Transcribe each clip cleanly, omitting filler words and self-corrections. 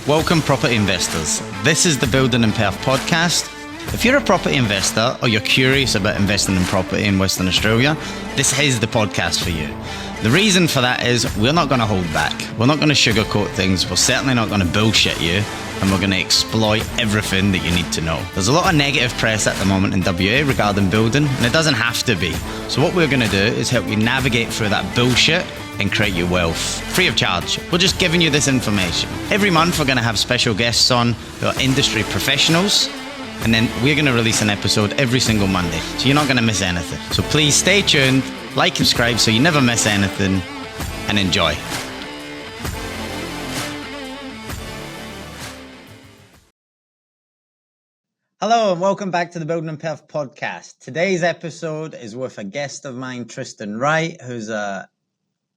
Welcome, property investors. This is the Building and Perth Podcast. If you're a property investor or you're curious about investing in property in Western Australia, this is the podcast for you. The reason for that is we're not going to hold back. We're not going to sugarcoat things. We're certainly not going to bullshit you. And we're going to exploit everything that you need to know. There's a lot of negative press at the moment in WA regarding building, and it doesn't have to be. So what we're going to do is help you navigate through that bullshit and create your wealth free of charge. We're just giving you this information. Every month we're going to have special guests on who are industry professionals, and then we're going to release an episode every single Monday. So you're not going to miss anything. So please stay tuned, like, subscribe so you never miss anything, and enjoy. Hello and welcome back to the Building and Perth Podcast. Today's episode is with a guest of mine, Tristan Wright, who's a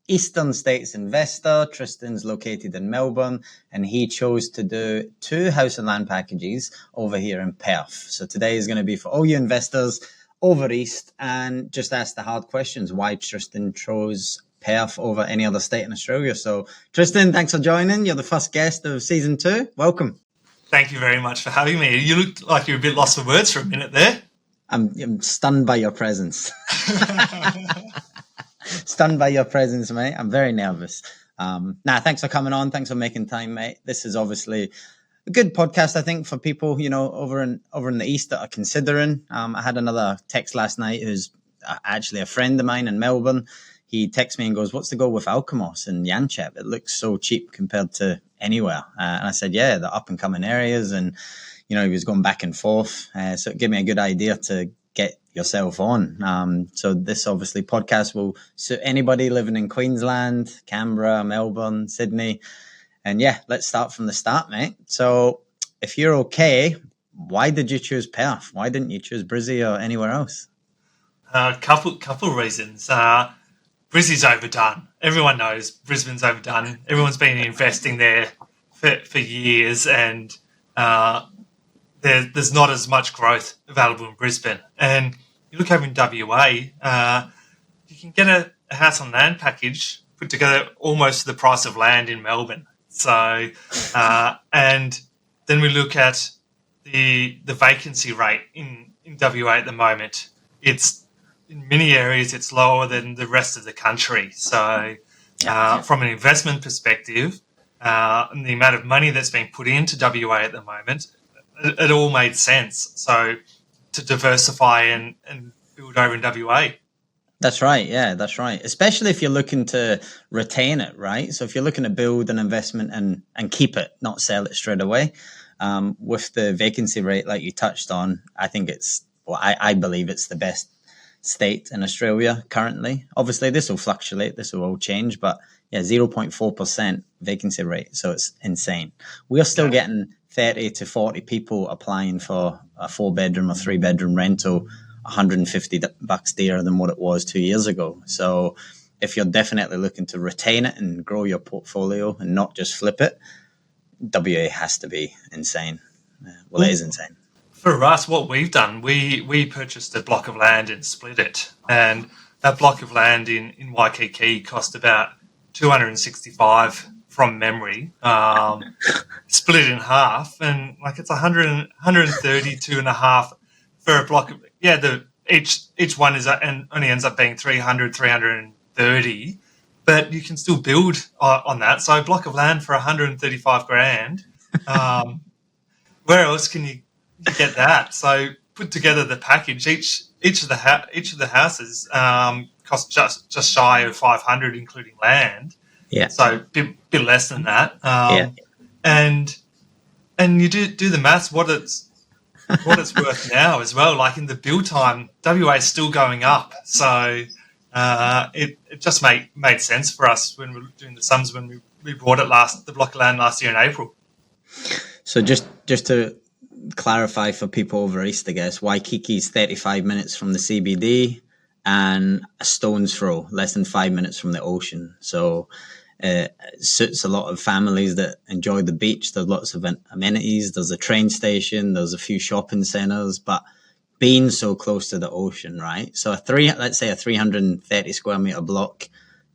Eastern States investor. Tristan's located in Melbourne, and he chose to do 2 house and land packages over here in Perth. So today is going to be for all you investors over East, and just ask the hard questions. Why Tristan chose Perth over any other state in Australia. So Tristan, thanks for joining. You're the first guest of season 2. Welcome. Thank you very much for having me. You looked like you were a bit lost for words for a minute there. I'm stunned by your presence. Stunned by your presence, mate. I'm very nervous. Thanks for coming on. Thanks for making time, mate. This is obviously a good podcast, I think, for people, over in the East that are considering. I had another text last night who's actually a friend of mine in Melbourne. He texts me and goes, "What's the go with Alkimos and Yanchep? It looks so cheap compared to anywhere." And I said, "Yeah, the up and coming areas." And, he was going back and forth. So it gave me a good idea to get yourself on. So this obviously podcast will suit anybody living in Queensland, Canberra, Melbourne, Sydney. And yeah, let's start from the start, mate. So if you're okay, why did you choose Perth? Why didn't you choose Brizzy or anywhere else? Couple reasons. Brizzy's overdone. Everyone knows Brisbane's overdone. Everyone's been investing there for years, and there's not as much growth available in Brisbane. And you look over in WA, you can get a house on land package put together almost the price of land in Melbourne. So, and then we look at the vacancy rate in WA at the moment. It's in many areas it's lower than the rest of the country. So, from an investment perspective, and the amount of money that's being put into WA at the moment, it all made sense. So, to diversify and build over in WA. That's right. Yeah, that's right. Especially if you're looking to retain it, right? So if you're looking to build an investment and keep it, not sell it straight away, with the vacancy rate like you touched on, I think I believe it's the best state in Australia currently. Obviously, this will fluctuate. This will all change. But yeah, 0.4% vacancy rate. So it's insane. We're still getting 30 to 40 people applying for a 4-bedroom or 3-bedroom rental, $150 dearer than what it was 2 years ago. So if you're definitely looking to retain it and grow your portfolio and not just flip it, WA has to be insane. Well, it is insane. For us, what we've done, we purchased a block of land and split it. And that block of land in Waikiki cost about $265 from memory. Split it in half, and it's 132 and a half for a block of, each one is and only ends up being 330, but you can still build on that. So a block of land for 135 grand. Where else can you get that? So put together the package. Each of the houses cost just shy of 500, including land. Yeah. So bit less than that. And you do the maths. What it's worth now as well. Like in the build time, WA is still going up. So it just made sense for us when we were doing the sums when we bought the block of land last year in April. So just to clarify for people over East, I guess, Waikiki is 35 minutes from the CBD and a stone's throw, less than 5 minutes from the ocean. So it suits a lot of families that enjoy the beach. There's lots of amenities. There's a train station. There's a few shopping centres, but being so close to the ocean, right? So let's say a 330 square metre block,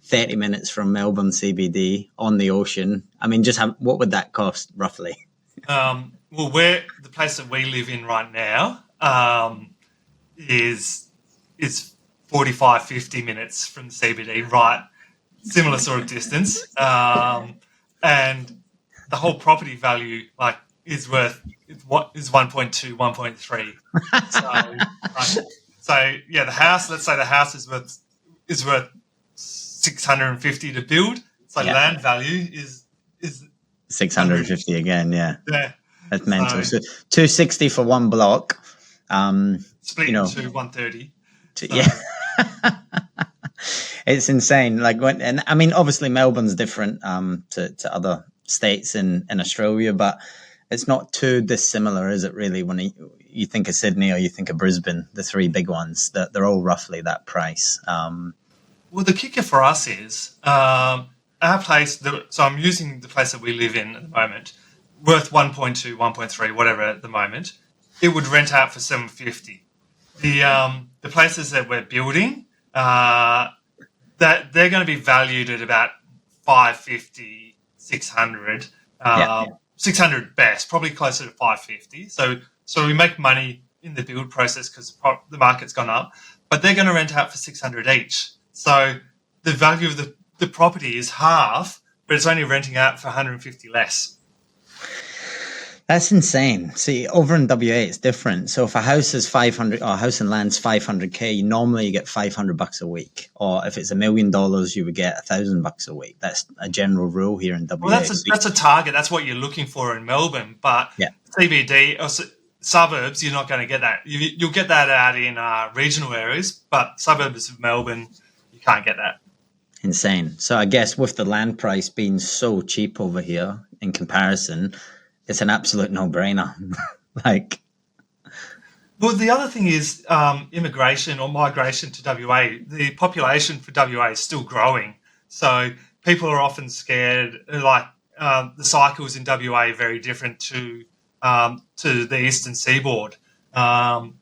30 minutes from Melbourne CBD on the ocean. I mean, what would that cost roughly? Well, the place that we live in right now is 45, 50 minutes from the CBD, right? Similar sort of distance. And the whole property value is worth 1.2, 1.3. So yeah, the house. Let's say the house is worth 650 to build. So land value is 650 again. Yeah, that's mental. So 260 for one block. Split into 130. Yeah. It's insane. And I mean, obviously Melbourne's different to other states in Australia, but it's not too dissimilar, is it really? When you think of Sydney or you think of Brisbane, the three big ones, they're all roughly that price. Well, the kicker for us is our place. So I'm using the place that we live in at the moment, worth 1.2, 1.3, whatever at the moment. It would rent out for 750. The places that we're building, that they're going to be valued at about 550, 600, 600 best, probably closer to 550. So we make money in the build process because the market's gone up, but they're going to rent out for 600 each. So the value of the property is half, but it's only renting out for 150 less. That's insane. See, over in WA, it's different. So if a house is 500, or a house and land's 500K, normally you get $500 a week. Or if it's $1 million, you would get $1,000 a week. That's a general rule here in WA. Well, that's a target. That's what you're looking for in Melbourne. But CBD or suburbs, you're not going to get that. You'll get that out in regional areas, but suburbs of Melbourne, you can't get that. Insane. So I guess with the land price being so cheap over here in comparison, it's an absolute no-brainer. Well, the other thing is immigration or migration to WA. The population for WA is still growing, so people are often scared. The cycles in WA are very different to the eastern seaboard. So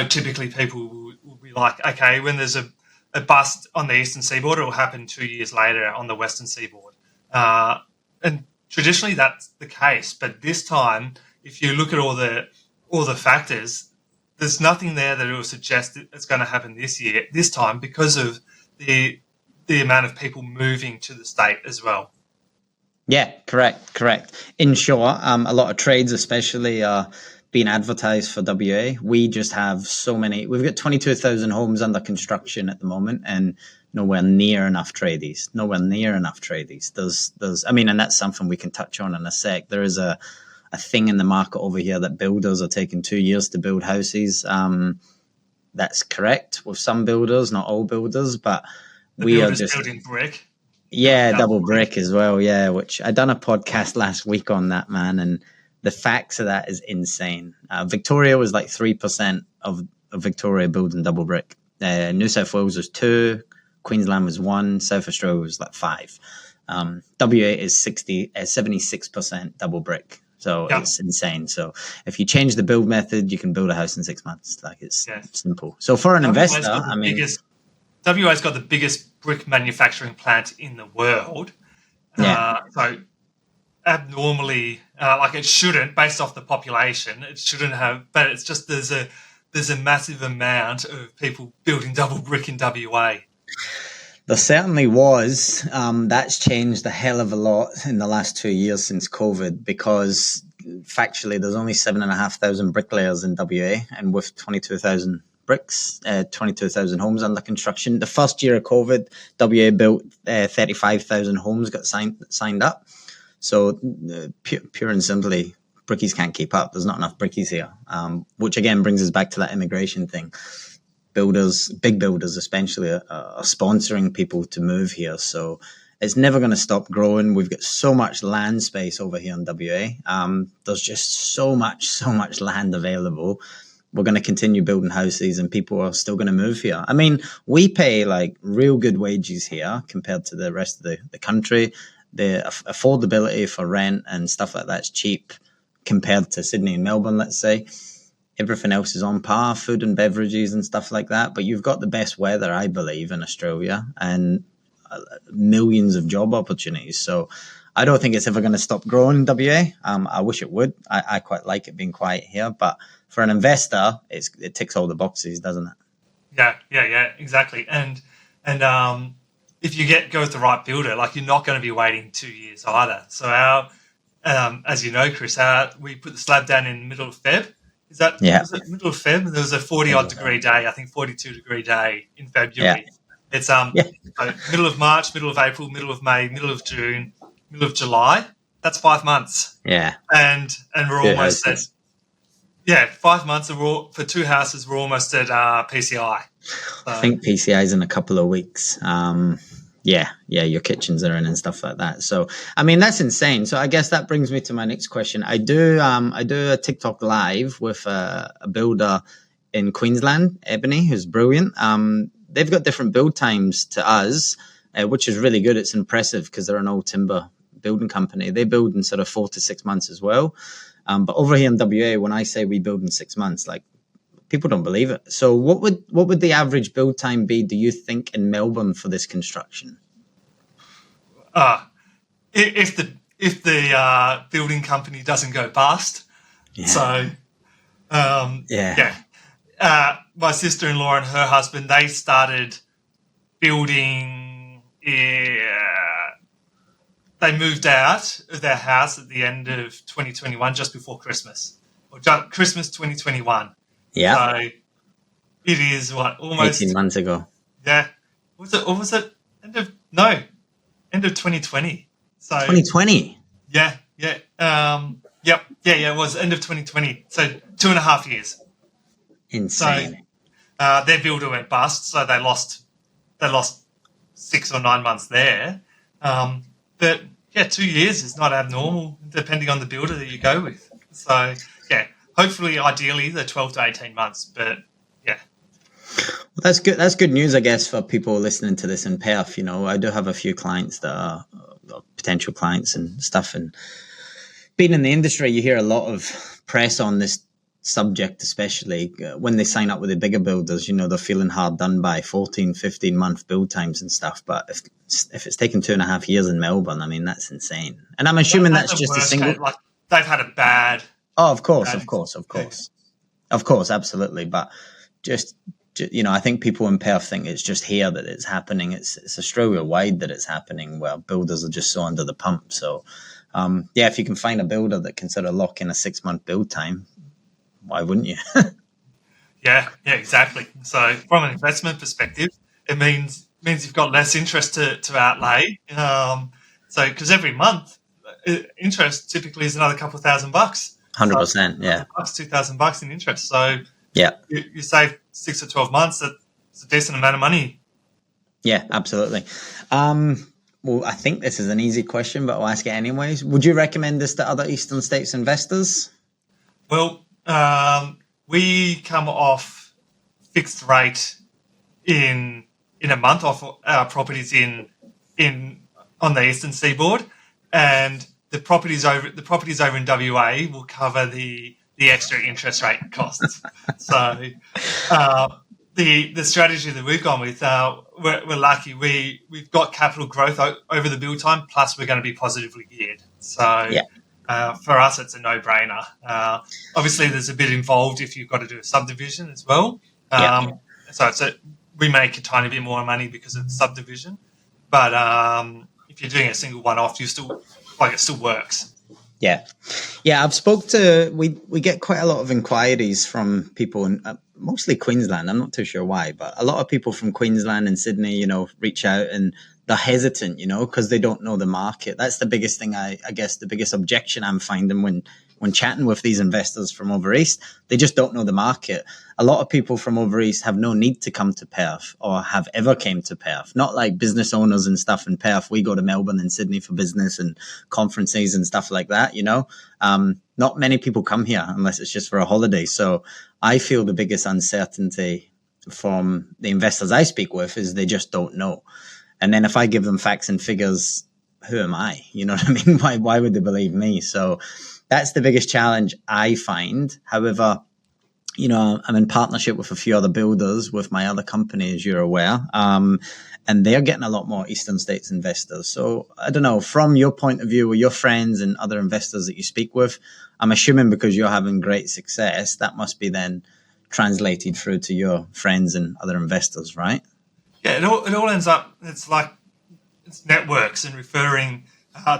typically, people will be like, okay, when there's a bust on the eastern seaboard, it will happen 2 years later on the western seaboard, and traditionally, that's the case, but this time, if you look at all the factors, there's nothing there that will suggest it's going to happen this time, because of the amount of people moving to the state as well. Yeah, correct. In short, a lot of trades, especially, are being advertised for WA. We just have so many. We've got 22,000 homes under construction at the moment, and nowhere near enough tradies. There's. I mean, and that's something we can touch on in a sec. There is a thing in the market over here that builders are taking 2 years to build houses. That's correct with some builders, not all builders, but we are just building brick. Yeah, double brick as well. Yeah, which I done a podcast last week on that, man, and the facts of that is insane. Victoria was like 3% of Victoria building double brick. New South Wales was 2%. Queensland was 1%. South Australia was like 5%. WA is 76% double brick. So it's insane. So if you change the build method, you can build a house in 6 months. It's simple. So for an investor, WA's got the biggest brick manufacturing plant in the world. So abnormally, it shouldn't, based off the population, it shouldn't have, but it's just there's a massive amount of people building double brick in WA. There certainly was. That's changed a hell of a lot in the last 2 years since COVID, because factually there's only 7,500 bricklayers in WA, and with 22,000 bricks, 22,000 homes under construction. The first year of COVID, WA built 35,000 homes, got signed up. So pure and simply, brickies can't keep up. There's not enough brickies here, which again brings us back to that immigration thing. Builders, big builders especially, are sponsoring people to move here. So it's never going to stop growing. We've got so much land space over here in WA. There's just so much land available. We're going to continue building houses, and people are still going to move here. I mean, we pay like real good wages here compared to the rest of the country. The affordability for rent and stuff like that's cheap compared to Sydney and Melbourne, let's say. Everything else is on par, food and beverages and stuff like that. But you've got the best weather, I believe, in Australia. And millions of job opportunities. So I don't think it's ever going to stop growing in WA. I wish it would. I quite like it being quiet here, but for an investor, it ticks all the boxes, doesn't it? Yeah, exactly. And if you go with the right builder, like you're not going to be waiting 2 years either. So as you know, Chris, we put the slab down in the middle of Feb. Was it middle of Feb? There was a 40-odd degree day, I think 42-degree day in February. Yeah. It's so middle of March, middle of April, middle of May, middle of June, middle of July. That's 5 months. Yeah. And we're almost at 5 months for 2 houses. We're almost at PCI. So. I think PCI is in a couple of weeks. Your kitchens are in and stuff like that. So, I mean, that's insane. So I guess that brings me to my next question. I do a TikTok live with a builder in Queensland, Ebony, who's brilliant. They've got different build times to us, which is really good. It's impressive because they're an old timber building company. They build in sort of 4 to 6 months as well. But over here in WA, when I say we build in 6 months, like, people don't believe it. So what would the average build time be, do you think, in Melbourne for this construction? If the building company doesn't go bust. Yeah. So, my sister-in-law and her husband, they started building. They moved out of their house at the end of 2021, just before Christmas, or Christmas 2021. Yeah. So it is almost 18 months ago. Yeah. Was it end of 2020? So 2020. Yeah. It was end of 2020. So 2.5 years. Insane. So their builder went bust, so they lost 6 or 9 months there. But 2 years is not abnormal, depending on the builder that you go with. So hopefully, ideally, the 12 to 18 months, but yeah. Well, that's good. That's good news, I guess, for people listening to this in Perth. You know, I do have a few clients that are potential clients and stuff. And being in the industry, you hear a lot of press on this subject, especially when they sign up with the bigger builders. You know, they're feeling hard done by 14, 15-month build times and stuff. But if it's taken 2.5 years in Melbourne, I mean, that's insane. And I'm assuming that's just a single. Case, like, they've had a bad. Oh, of course, absolutely. But just I think people in Perth think it's just here that it's happening. It's Australia-wide that it's happening, where builders are just so under the pump. So, if you can find a builder that can sort of lock in a 6-month build time, why wouldn't you? Yeah, exactly. So, from an investment perspective, it means you've got less interest to outlay. So, because every month, interest typically is another couple of $1,000. 100%, yeah. $2,000 in interest. So you save 6 or 12 months. That's a decent amount of money. Yeah, absolutely. Well, I think this is an easy question, but I'll ask it anyways. Would you recommend this to other Eastern States investors? Well, we come off fixed rate in a month off our properties on the Eastern Seaboard, and the properties over in WA will cover the extra interest rate costs. So the strategy that we've gone with, we're lucky. We've got capital growth over the build time, plus we're going to be positively geared. So for us, it's a no-brainer. Obviously, there's a bit involved if you've got to do a subdivision as well. So we make a tiny bit more money because of the subdivision, but if you're doing a single one-off, it still works. Yeah. We get quite a lot of inquiries from people in mostly Queensland. I'm not too sure why, but a lot of people from Queensland and Sydney, reach out and they're hesitant, because they don't know the market. That's the biggest thing. I guess the biggest objection I'm finding when chatting with these investors from over east, they just don't know the market. A lot of people from over east have no need to come to Perth or have ever came to Perth. Not like business owners and stuff in Perth. We go to Melbourne and Sydney for business and conferences and stuff like that, Not many people come here unless it's just for a holiday. So I feel the biggest uncertainty from the investors I speak with is they just don't know. And then if I give them facts and figures, who am I? You know what I mean? Why would they believe me? So that's the biggest challenge I find. However, I'm in partnership with a few other builders with my other company, as you're aware. and they're getting a lot more Eastern States investors. So I don't know, from your point of view, with your friends and other investors that you speak with, I'm assuming because you're having great success, that must be then translated through to your friends and other investors, right? Yeah, it all ends up, it's networks and referring,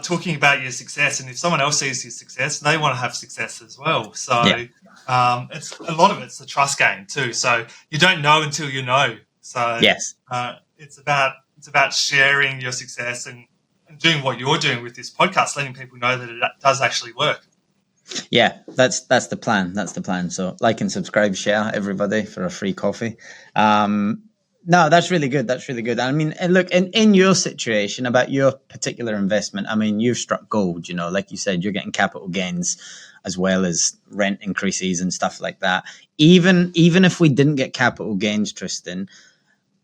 talking about your success. And if someone else sees your success, they want to have success as well. So it's a lot of it's the trust game too. So you don't know until you know. So yes, it's about sharing your success and doing what you're doing with this podcast, letting people know that it does actually work. Yeah, that's the plan. That's the plan. So like and subscribe, share, everybody, for a free coffee. No, that's really good. That's really good. I mean, and look, in your situation about your particular investment, I mean, you've struck gold, like you said, you're getting capital gains as well as rent increases and stuff like that. Even if we didn't get capital gains, Tristan,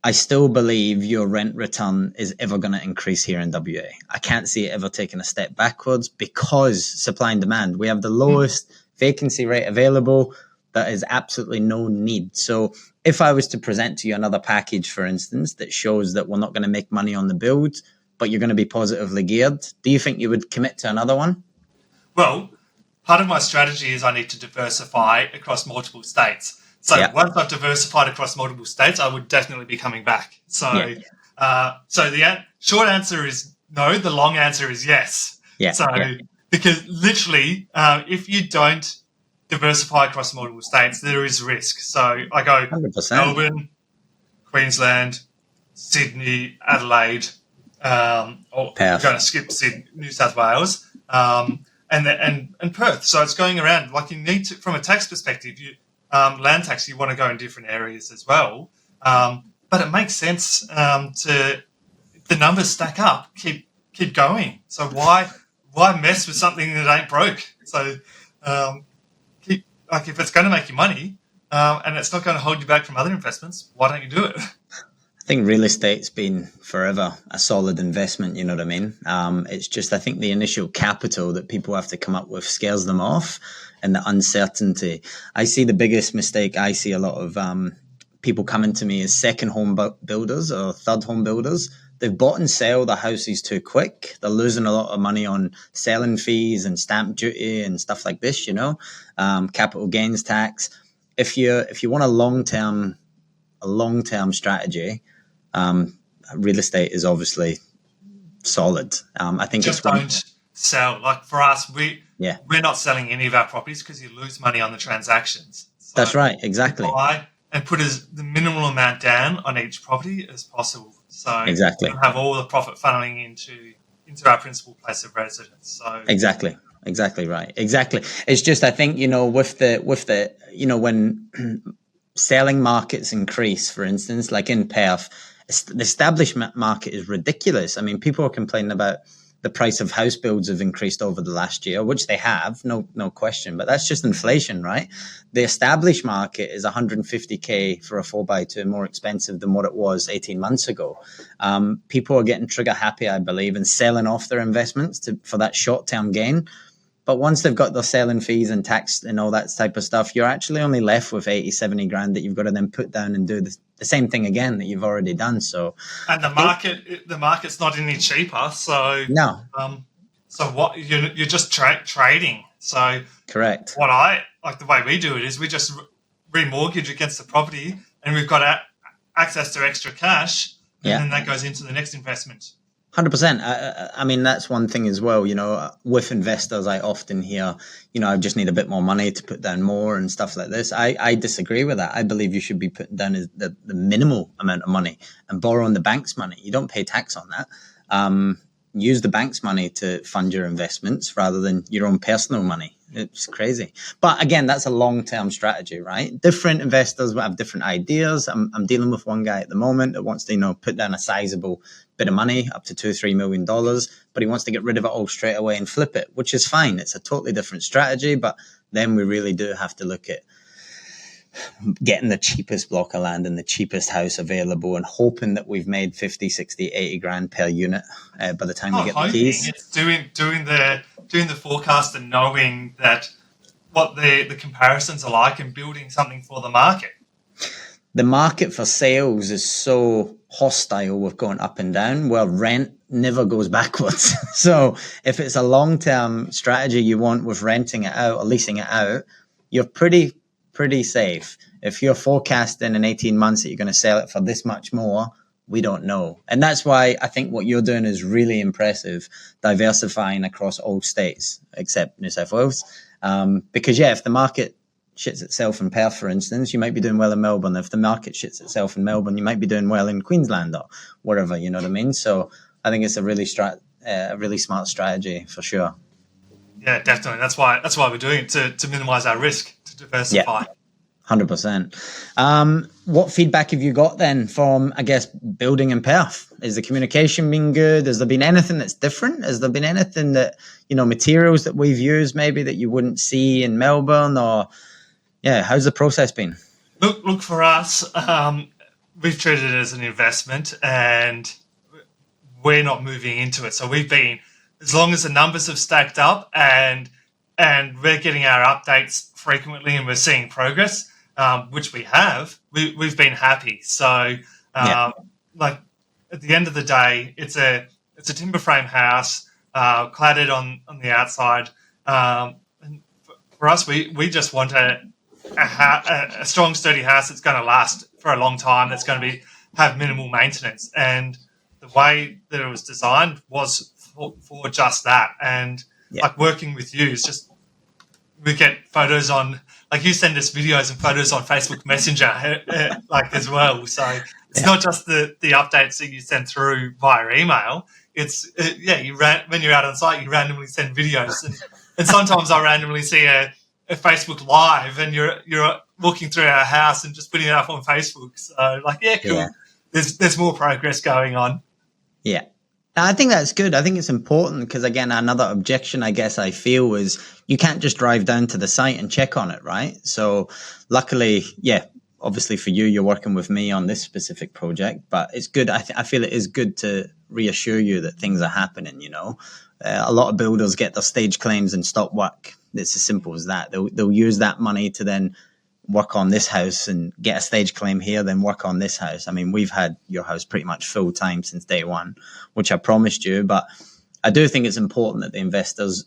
I still believe your rent return is ever going to increase here in WA. I can't see it ever taking a step backwards because supply and demand. We have the lowest vacancy rate available. That is absolutely no need. So if I was to present to you another package, for instance, that shows that we're not going to make money on the build, but you're going to be positively geared, do you think you would commit to another one? Well, part of my strategy is I need to diversify across multiple states. So once I've diversified across multiple states, I would definitely be coming back. So the short answer is no. The long answer is yes. Because literally, if you don't diversify across multiple states, there is risk. So I go 100%. Melbourne, Queensland, Sydney, Adelaide, or we're going to skip Sydney, New South Wales, and Perth. So it's going around. Like you need to, from a tax perspective, land tax, you want to go in different areas as well. But it makes sense to, if the numbers stack up, keep going. So why mess with something that ain't broke? So if it's going to make you money and it's not going to hold you back from other investments, why don't you do it? I think real estate's been forever a solid investment, you know what I mean? It's just, I think the initial capital that people have to come up with scares them off, and the uncertainty. I see the biggest mistake I see a lot of people coming to me as second home builders or third home builders. They've bought and sell the houses too quick. They're losing a lot of money on selling fees and stamp duty and stuff like this, capital gains tax. If you want a long-term strategy, real estate is obviously solid. I think just don't sell. Like for us, we're not selling any of our properties because you lose money on the transactions. So that's right, exactly. Buy and put the minimal amount down on each property as possible. So exactly, we have all the profit funneling into our principal place of residence. So exactly right, exactly. It's just, I think, with the when selling markets increase, for instance, like in Perth, the establishment market is ridiculous. I mean, people are complaining about the price of house builds have increased over the last year, which they have, no question. But that's just inflation, right? The established market is 150K for a 4x2, more expensive than what it was 18 months ago. People are getting trigger happy, I believe, and selling off their investments for that short-term gain. But once they've got their selling fees and tax and all that type of stuff, you're actually only left with 80, 70 grand that you've got to then put down and do the same thing again that you've already done. So, and the market's not any cheaper. So no. So what you're just trading. So correct. What I like, the way we do it is we just remortgage against the property, and we've got access to extra cash, and then that goes into the next investment. 100%. I mean, that's one thing as well. With investors, I often hear, I just need a bit more money to put down more and stuff like this. I disagree with that. I believe you should be putting down the minimal amount of money and borrowing the bank's money. You don't pay tax on that. Use the bank's money to fund your investments rather than your own personal money. It's crazy. But again, that's a long-term strategy, right? Different investors will have different ideas. I'm dealing with one guy at the moment that wants to, put down a sizable bit of money, up to $2-3 million, but he wants to get rid of it all straight away and flip it, which is fine. It's a totally different strategy, but then we really do have to look at getting the cheapest block of land and the cheapest house available and hoping that we've made 50, 60, 80 grand per unit by the time we get the keys. It's doing the forecast and knowing that what the comparisons are like and building something for the market. The market for sales is so hostile with going up and down. Well, rent never goes backwards. So if it's a long-term strategy you want with renting it out or leasing it out, you're pretty safe. If you're forecasting in 18 months that you're going to sell it for this much more, we don't know. And that's why I think what you're doing is really impressive, diversifying across all states except New South Wales. Because, if the market shits itself in Perth, for instance, you might be doing well in Melbourne. If the market shits itself in Melbourne, you might be doing well in Queensland or wherever, you know what I mean? So I think it's a really smart strategy for sure. Yeah, definitely. That's why we're doing it, to minimise our risk, to diversify. Yeah. 100%. What feedback have you got then from, I guess, building in Perth? Is the communication been good? Has there been anything that's different? Has there been anything that, materials that we've used maybe that you wouldn't see in Melbourne? Or, how's the process been? Look for us, we've treated it as an investment and we're not moving into it. So we've been, as long as the numbers have stacked up and we're getting our updates frequently and we're seeing progress, which we have, we've been happy. So, like at the end of the day, it's a timber frame house, cladded on the outside. And for us, we just want a strong, sturdy house that's going to last for a long time. That's going to have minimal maintenance, and the way that it was designed was for just that. And like working with you is just, we get photos on, like you send us videos and photos on Facebook Messenger, like as well. So it's not just the updates that you send through via email. It's when you're out on site, you randomly send videos, and sometimes I randomly see a Facebook Live, and you're walking through our house and just putting it up on Facebook. So cool. Yeah. There's more progress going on. Yeah. I think that's good. I think it's important because, again, another objection I guess I feel is you can't just drive down to the site and check on it, right? So luckily, obviously for you, you're working with me on this specific project, but it's good. I feel it is good to reassure you that things are happening, A lot of builders get their stage claims and stop work. It's as simple as that. They'll use that money to then work on this house and get a stage claim here, then work on this house. I mean, we've had your house pretty much full time since day one, which I promised you. But I do think it's important that the investors,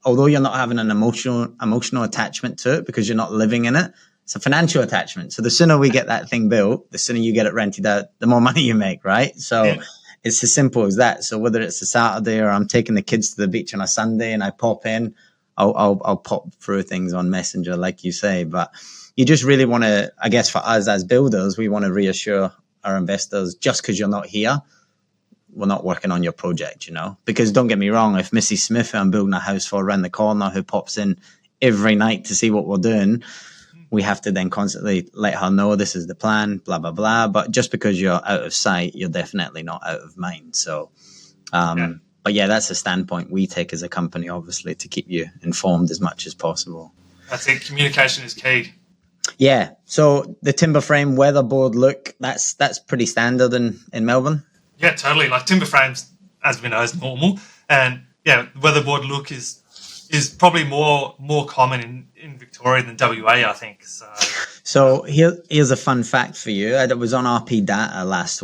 although you're not having an emotional attachment to it because you're not living in it, it's a financial attachment. So the sooner we get that thing built, the sooner you get it rented out, the more money you make, right? So it's as simple as that. So whether it's a Saturday or I'm taking the kids to the beach on a Sunday and I pop in, I'll pop through things on Messenger, like you say. But you just really want to, I guess for us as builders, we want to reassure our investors, just because you're not here, we're not working on your project, Because don't get me wrong, if Mrs. Smith, who I'm building a house for around the corner, who pops in every night to see what we're doing, we have to then constantly let her know this is the plan, blah, blah, blah. But just because you're out of sight, you're definitely not out of mind. So, but that's the standpoint we take as a company, obviously, to keep you informed as much as possible. That's it. Communication is key. Yeah. So the timber frame weatherboard look, that's pretty standard in Melbourne. Yeah, totally. Like timber frames, as we know, is normal. And weatherboard look is probably more common in Victoria than WA, I think. So here's a fun fact for you. I was on RP Data last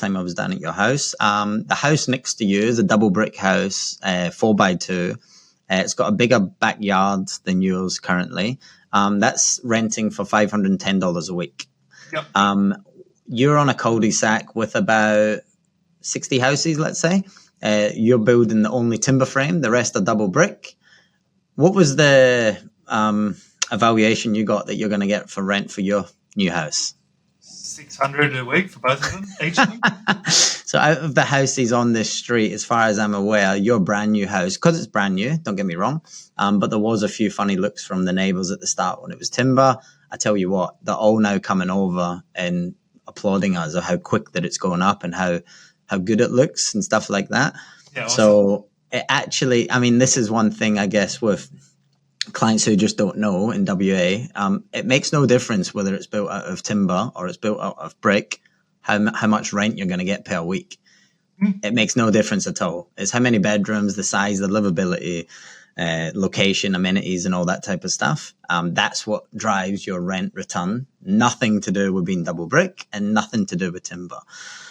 time I was down at your house. The house next to you is a double brick house, 4x2. It's got a bigger backyard than yours currently. That's renting for $510 a week. Yep. You're on a cul-de-sac with about 60 houses, let's say. You're building the only timber frame. The rest are double brick. What was the evaluation you got that you're going to get for rent for your new house? $600 a week for both of them, each of them. So out of the houses on this street, as far as I'm aware, your brand new house, because it's brand new, don't get me wrong, but there was a few funny looks from the neighbours at the start when it was timber. I tell you what, they're all now coming over and applauding us of how quick that it's going up and how good it looks and stuff like that. Yeah, awesome. So it actually, this is one thing, I guess, with clients who just don't know in WA, it makes no difference whether it's built out of timber or it's built out of brick, how much rent you're going to get per week. It makes no difference at all. It's how many bedrooms, the size, the livability, location, amenities, and all that type of stuff. That's what drives your rent return. Nothing to do with being double brick and nothing to do with timber.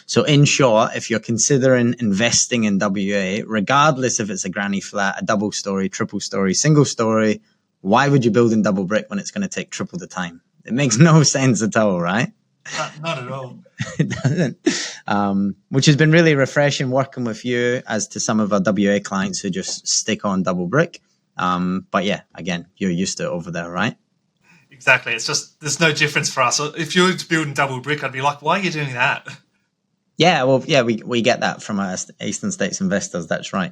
So in short, if you're considering investing in WA, regardless if it's a granny flat, a double story, triple story, single story, why would you build in double brick when it's going to take triple the time? It makes no sense at all, right? Not at all. It doesn't. Which has been really refreshing working with you as to some of our WA clients who just stick on double brick. But yeah, again, you're used to it over there, right? Exactly. It's just, there's no difference for us. If you were building double brick, I'd be like, why are you doing that? Yeah, well, yeah, we get that from our Eastern States investors. That's right.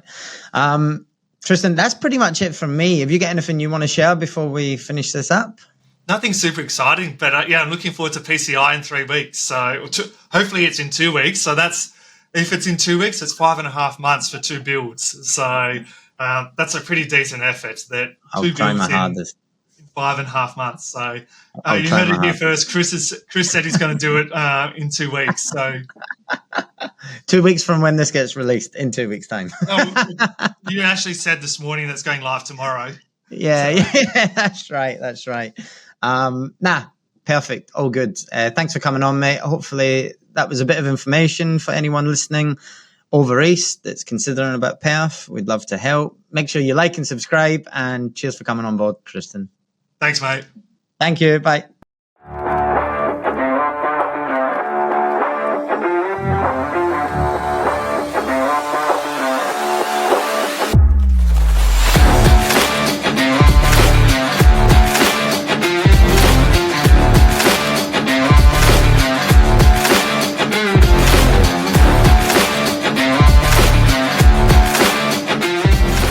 Tristan, that's pretty much it from me. Have you got anything you want to share before we finish this up? Nothing super exciting, but yeah, I'm looking forward to PCI in 3 weeks. So hopefully it's in 2 weeks. So if it's in 2 weeks, it's 5.5 months for 2 builds. So that's a pretty decent effort. That I'll 2 try builds my hardest. 5.5 months. So you heard it here first. Chris said he's going to do it in 2 weeks. So 2 weeks from when this gets released, in 2 weeks' time. You actually said this morning that's going live tomorrow. Yeah, that's right. Perfect. All good. Thanks for coming on, mate. Hopefully that was a bit of information for anyone listening over East that's considering about Perth. We'd love to help. Make sure you like and subscribe, and cheers for coming on board, Tristan. Thanks, mate. Thank you. Bye.